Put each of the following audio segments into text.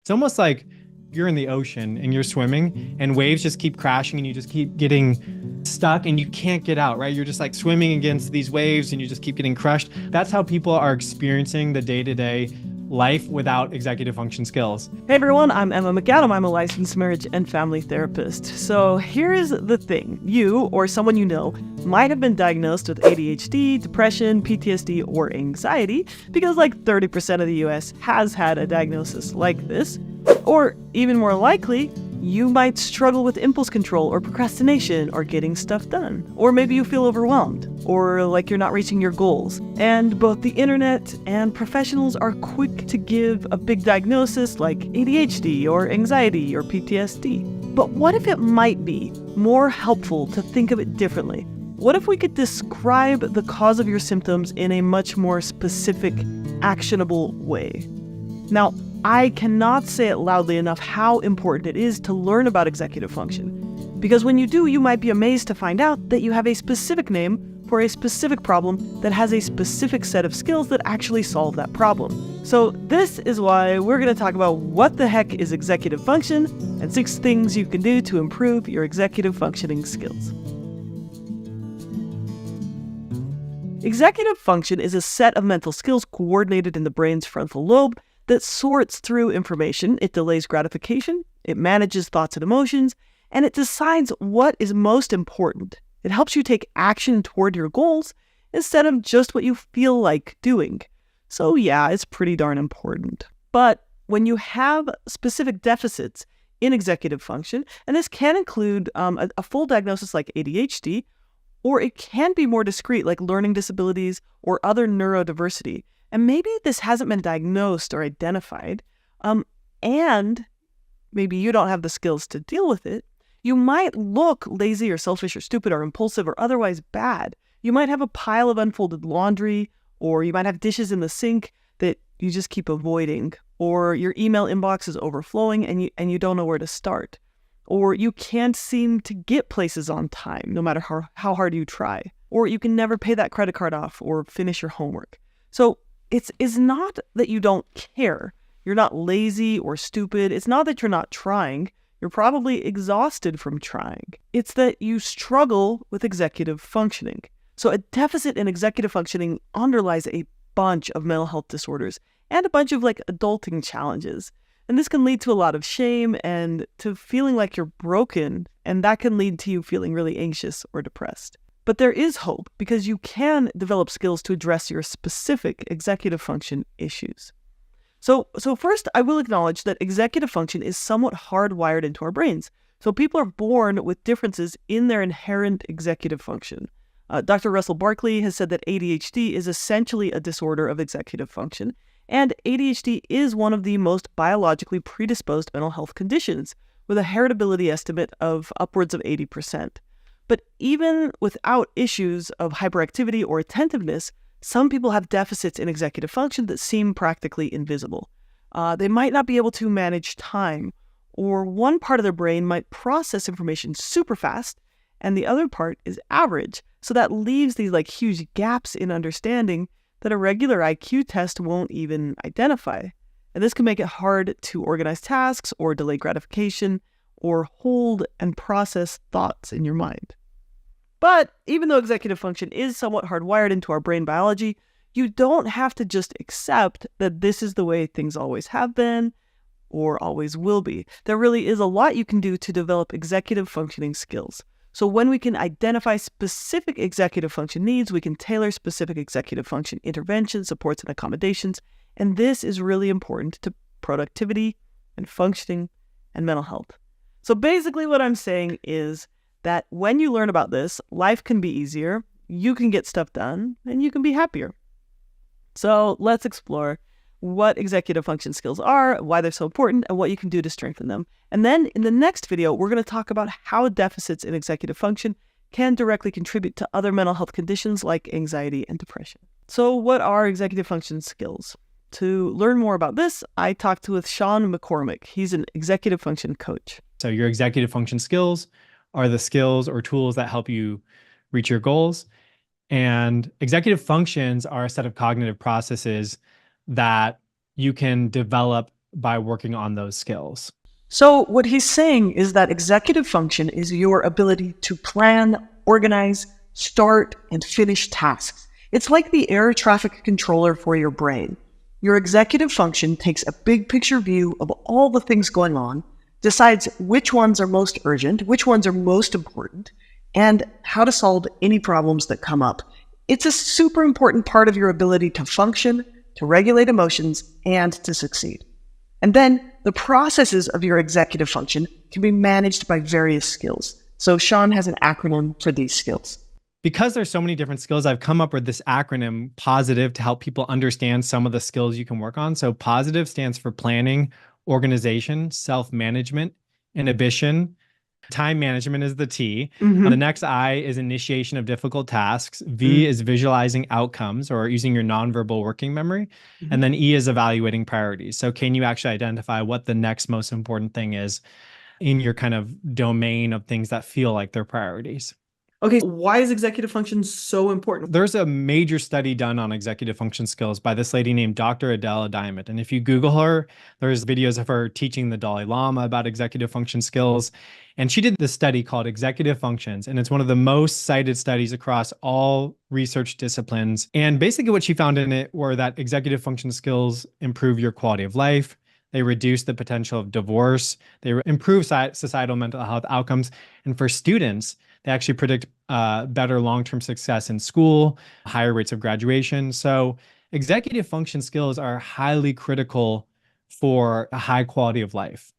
It's almost like you're in the ocean and you're swimming and waves just keep crashing and you just keep getting stuck and you can't get out, right? You're just like swimming against these waves and you just keep getting crushed. That's how people are experiencing the day-to-day life without executive function skills. Hey everyone, I'm Emma McAdam. I'm a licensed marriage and family therapist. So here's the thing. You or someone you know might have been diagnosed with ADHD, depression, PTSD, or anxiety because like 30% of the US has had a diagnosis like this. Or even more likely, you might struggle with impulse control or procrastination or getting stuff done. Or maybe you feel overwhelmed or like you're not reaching your goals. And both the internet and professionals are quick to give a big diagnosis like ADHD or anxiety or PTSD. But what if it might be more helpful to think of it differently? What if we could describe the cause of your symptoms in a much more specific, actionable way? Now, I cannot say it loudly enough how important it is to learn about executive function. Because when you do, you might be amazed to find out that you have a specific name for a specific problem that has a specific set of skills that actually solve that problem. So this is why we're going to talk about what the heck is executive function and 6 things you can do to improve your executive functioning skills. Executive function is a set of mental skills coordinated in the brain's frontal lobe that sorts through information. It delays gratification, it manages thoughts and emotions, and it decides what is most important. It helps you take action toward your goals instead of just what you feel like doing. So yeah, it's pretty darn important. But when you have specific deficits in executive function, and this can include a full diagnosis like ADHD, or it can be more discrete like learning disabilities or other neurodiversity, and maybe this hasn't been diagnosed or identified, and maybe you don't have the skills to deal with it, you might look lazy or selfish or stupid or impulsive or otherwise bad. You might have a pile of unfolded laundry, or you might have dishes in the sink that you just keep avoiding, or your email inbox is overflowing and you don't know where to start, or you can't seem to get places on time no matter how hard you try, or you can never pay that credit card off or finish your homework. So it's not that you don't care. You're not lazy or stupid. It's not that you're not trying. You're probably exhausted from trying. It's that you struggle with executive functioning. So a deficit in executive functioning underlies a bunch of mental health disorders and a bunch of like adulting challenges. And this can lead to a lot of shame and to feeling like you're broken, and that can lead to you feeling really anxious or depressed. But there is hope because you can develop skills to address your specific executive function issues. So first, I will acknowledge that executive function is somewhat hardwired into our brains. So people are born with differences in their inherent executive function. Dr. Russell Barkley has said that ADHD is essentially a disorder of executive function, and ADHD is one of the most biologically predisposed mental health conditions, with a heritability estimate of upwards of 80%. But even without issues of hyperactivity or attentiveness, some people have deficits in executive function that seem practically invisible. They might not be able to manage time, or one part of their brain might process information super fast, and the other part is average. So that leaves these like huge gaps in understanding that a regular IQ test won't even identify. And this can make it hard to organize tasks or delay gratification or hold and process thoughts in your mind. But even though executive function is somewhat hardwired into our brain biology, you don't have to just accept that this is the way things always have been or always will be. There really is a lot you can do to develop executive functioning skills. So when we can identify specific executive function needs, we can tailor specific executive function interventions, supports, and accommodations. And this is really important to productivity and functioning and mental health. So basically what I'm saying is that when you learn about this, life can be easier, you can get stuff done, and you can be happier. So let's explore what executive function skills are, why they're so important, and what you can do to strengthen them. And then in the next video, we're going to talk about how deficits in executive function can directly contribute to other mental health conditions like anxiety and depression. So what are executive function skills? To learn more about this, I talked with Sean McCormick. He's an executive function coach. So your executive function skills are the skills or tools that help you reach your goals. And executive functions are a set of cognitive processes that you can develop by working on those skills. So what he's saying is that executive function is your ability to plan, organize, start, and finish tasks. It's like the air traffic controller for your brain. Your executive function takes a big picture view of all the things going on, decides which ones are most urgent, which ones are most important, and how to solve any problems that come up. It's a super important part of your ability to function, to regulate emotions, and to succeed. And then the processes of your executive function can be managed by various skills. So Sean has an acronym for these skills. Because there's so many different skills, I've come up with this acronym POSITIVE to help people understand some of the skills you can work on. So POSITIVE stands for planning, organization, self-management, inhibition. Time management is the T. The next I is initiation of difficult tasks. V is visualizing outcomes or using your nonverbal working memory. And then E is evaluating priorities. So can you actually identify what the next most important thing is in your kind of domain of things that feel like they're priorities? Okay, why is executive function so important? There's a major study done on executive function skills by this lady named Dr. Adele Diamond. And if you Google her, there's videos of her teaching the Dalai Lama about executive function skills. And she did this study called Executive Functions. And it's one of the most cited studies across all research disciplines. And basically what she found in it were that executive function skills improve your quality of life. They reduce the potential of divorce. They improve societal mental health outcomes. And for students, they actually predict better long-term success in school, higher rates of graduation. So executive function skills are highly critical for a high quality of life.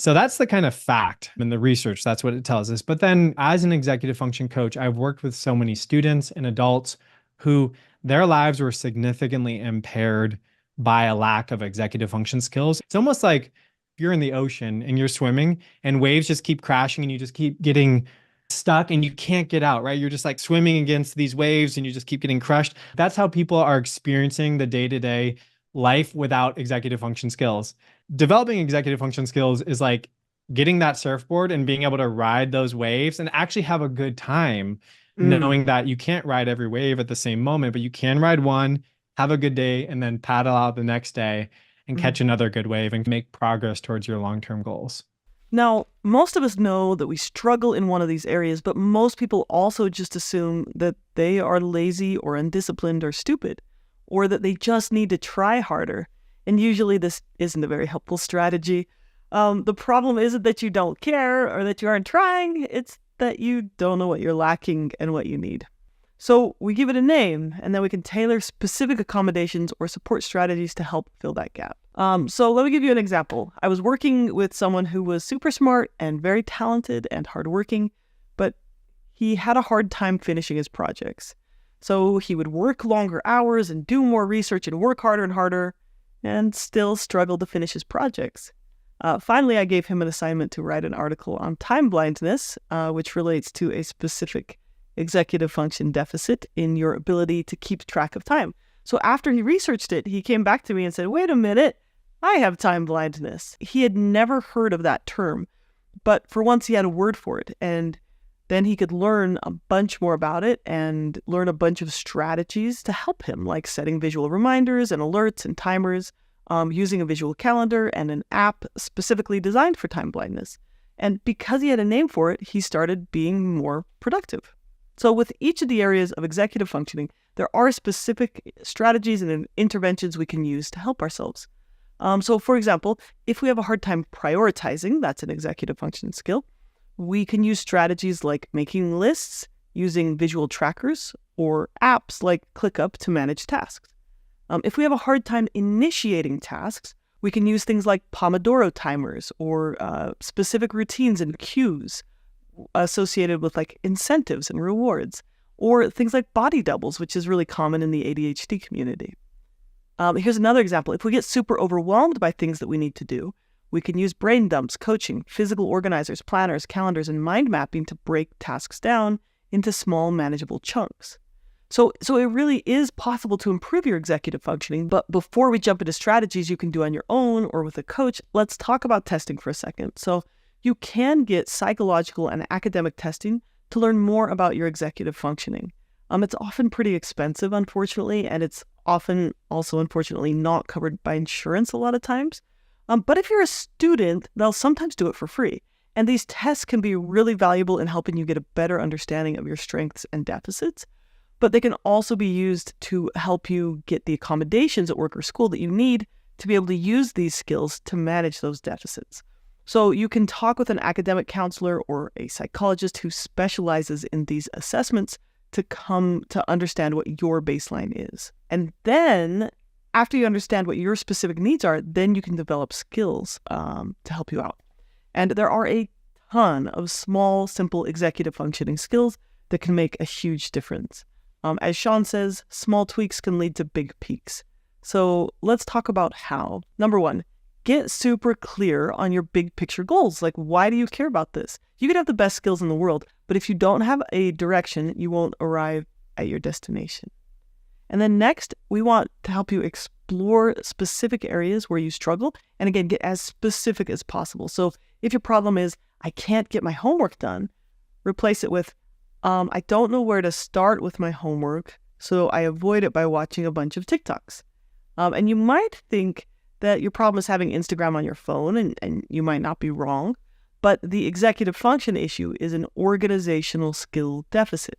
So that's the kind of fact in the research. That's what it tells us. But then as an executive function coach, I've worked with so many students and adults who their lives were significantly impaired by a lack of executive function skills. It's almost like you're in the ocean and you're swimming and waves just keep crashing and you just keep getting stuck and you can't get out, right? You're just like swimming against these waves and you just keep getting crushed. That's how people are experiencing the day-to-day life without executive function skills. Developing executive function skills is like getting that surfboard and being able to ride those waves and actually have a good time, knowing that you can't ride every wave at the same moment, but you can ride one, have a good day, and then paddle out the next day and catch another good wave and make progress towards your long-term goals. Now, most of us know that we struggle in one of these areas, but most people also just assume that they are lazy or undisciplined or stupid, or that they just need to try harder. And usually this isn't a very helpful strategy. The problem isn't that you don't care or that you aren't trying, it's that you don't know what you're lacking and what you need. So we give it a name, and then we can tailor specific accommodations or support strategies to help fill that gap. So let me give you an example. I was working with someone who was super smart and very talented and hardworking, but he had a hard time finishing his projects. So he would work longer hours and do more research and work harder and harder and still struggle to finish his projects. Finally, I gave him an assignment to write an article on time blindness, which relates to a specific executive function deficit in your ability to keep track of time. So after he researched it, he came back to me and said, wait a minute, I have time blindness. He had never heard of that term, but for once he had a word for it. And then he could learn a bunch more about it and learn a bunch of strategies to help him, like setting visual reminders and alerts and timers, using a visual calendar and an app specifically designed for time blindness. And because he had a name for it, he started being more productive. So with each of the areas of executive functioning, there are specific strategies and interventions we can use to help ourselves. So for example, if we have a hard time prioritizing, that's an executive function skill, we can use strategies like making lists, using visual trackers, or apps like ClickUp to manage tasks. If we have a hard time initiating tasks, we can use things like Pomodoro timers or specific routines and cues associated with like incentives and rewards, or things like body doubles, which is really common in the ADHD community. Here's another example. If we get super overwhelmed by things that we need to do, we can use brain dumps, coaching, physical organizers, planners, calendars, and mind mapping to break tasks down into small, manageable chunks. So it really is possible to improve your executive functioning, but before we jump into strategies you can do on your own or with a coach, let's talk about testing for a second. So you can get psychological and academic testing to learn more about your executive functioning. It's often pretty expensive, unfortunately, and it's often also, unfortunately, not covered by insurance a lot of times. But if you're a student, they'll sometimes do it for free. And these tests can be really valuable in helping you get a better understanding of your strengths and deficits. But they can also be used to help you get the accommodations at work or school that you need to be able to use these skills to manage those deficits. So you can talk with an academic counselor or a psychologist who specializes in these assessments to come to understand what your baseline is. And then after you understand what your specific needs are, then you can develop skills to help you out. And there are a ton of small, simple executive functioning skills that can make a huge difference. As Sean says, small tweaks can lead to big peaks. So let's talk about how. Number one, get super clear on your big picture goals. Like, why do you care about this? You can have the best skills in the world, but if you don't have a direction, you won't arrive at your destination. And then next, we want to help you explore specific areas where you struggle. And again, get as specific as possible. So if your problem is, I can't get my homework done, replace it with, I don't know where to start with my homework, so I avoid it by watching a bunch of TikToks. And you might think that your problem is having Instagram on your phone, and you might not be wrong, but the executive function issue is an organizational skill deficit.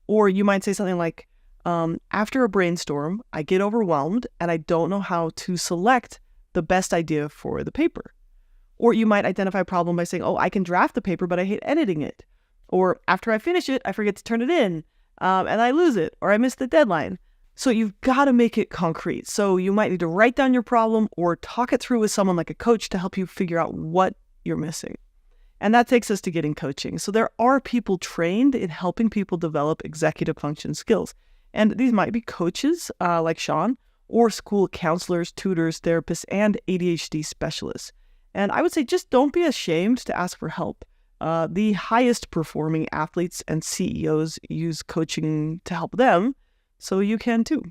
Or you might say something like, after a brainstorm, I get overwhelmed and I don't know how to select the best idea for the paper. Or you might identify a problem by saying, I can draft the paper, but I hate editing it. Or after I finish it, I forget to turn it in, and I lose it, or I miss the deadline. So you've got to make it concrete. So you might need to write down your problem or talk it through with someone like a coach to help you figure out what you're missing. And that takes us to getting coaching. So there are people trained in helping people develop executive function skills. And these might be coaches like Sean, or school counselors, tutors, therapists, and ADHD specialists. And I would say just don't be ashamed to ask for help. The highest performing athletes and CEOs use coaching to help them, so you can too.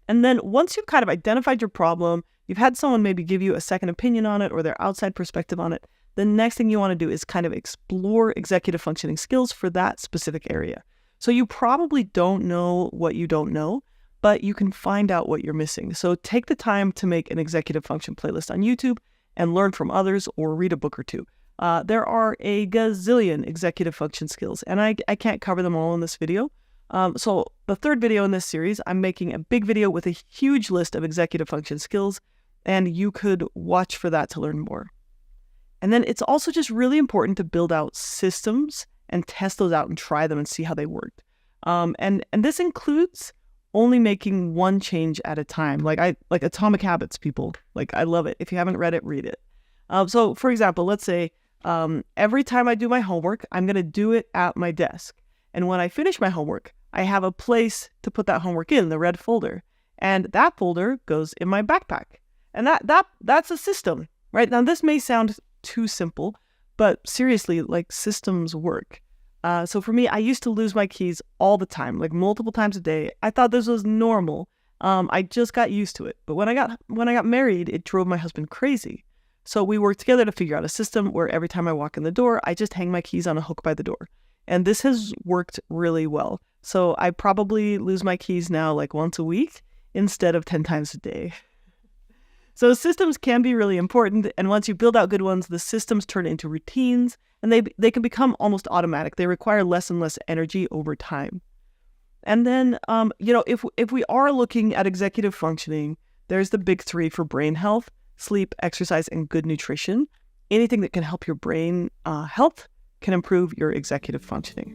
And then once you've kind of identified your problem, you've had someone maybe give you a second opinion on it or their outside perspective on it, the next thing you want to do is kind of explore executive functioning skills for that specific area. So you probably don't know what you don't know, but you can find out what you're missing. So take the time to make an executive function playlist on YouTube and learn from others or read a book or two. There are a gazillion executive function skills, and I can't cover them all in this video. So the third video in this series, I'm making a big video with a huge list of executive function skills, and you could watch for that to learn more. And then it's also just really important to build out systems and test those out and try them and see how they worked. And this includes only making one change at a time. Like Atomic Habits, people. Like, I love it. If you haven't read it, read it. So for example, let's say every time I do my homework, I'm going to do it at my desk. And when I finish my homework, I have a place to put that homework in, the red folder. And that folder goes in my backpack. And that's a system, right? Now, this may sound too simple, but seriously, like, systems work. So for me, I used to lose my keys all the time, like multiple times a day. I thought this was normal. I just got used to it. But when I got married, it drove my husband crazy. So we worked together to figure out a system where every time I walk in the door, I just hang my keys on a hook by the door. And this has worked really well. So I probably lose my keys now like once a week instead of 10 times a day. So systems can be really important. And once you build out good ones, the systems turn into routines and they can become almost automatic. They require less and less energy over time. And then, if we are looking at executive functioning, there's the big three for brain health: sleep, exercise, and good nutrition. Anything that can help your brain health can improve your executive functioning.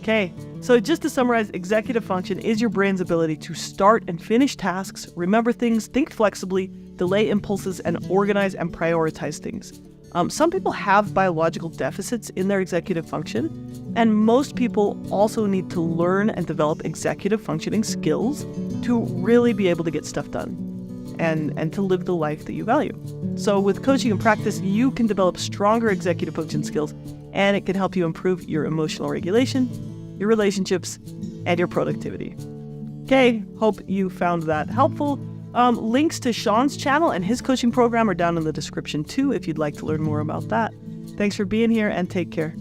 Okay, so just to summarize, executive function is your brain's ability to start and finish tasks, remember things, think flexibly, delay impulses, and organize and prioritize things. Some people have biological deficits in their executive function, and most people also need to learn and develop executive functioning skills to really be able to get stuff done and to live the life that you value. So with coaching and practice, you can develop stronger executive function skills, and it can help you improve your emotional regulation, your relationships, and your productivity. Okay, hope you found that helpful. Links to Sean's channel and his coaching program are down in the description too if you'd like to learn more about that. Thanks for being here and take care.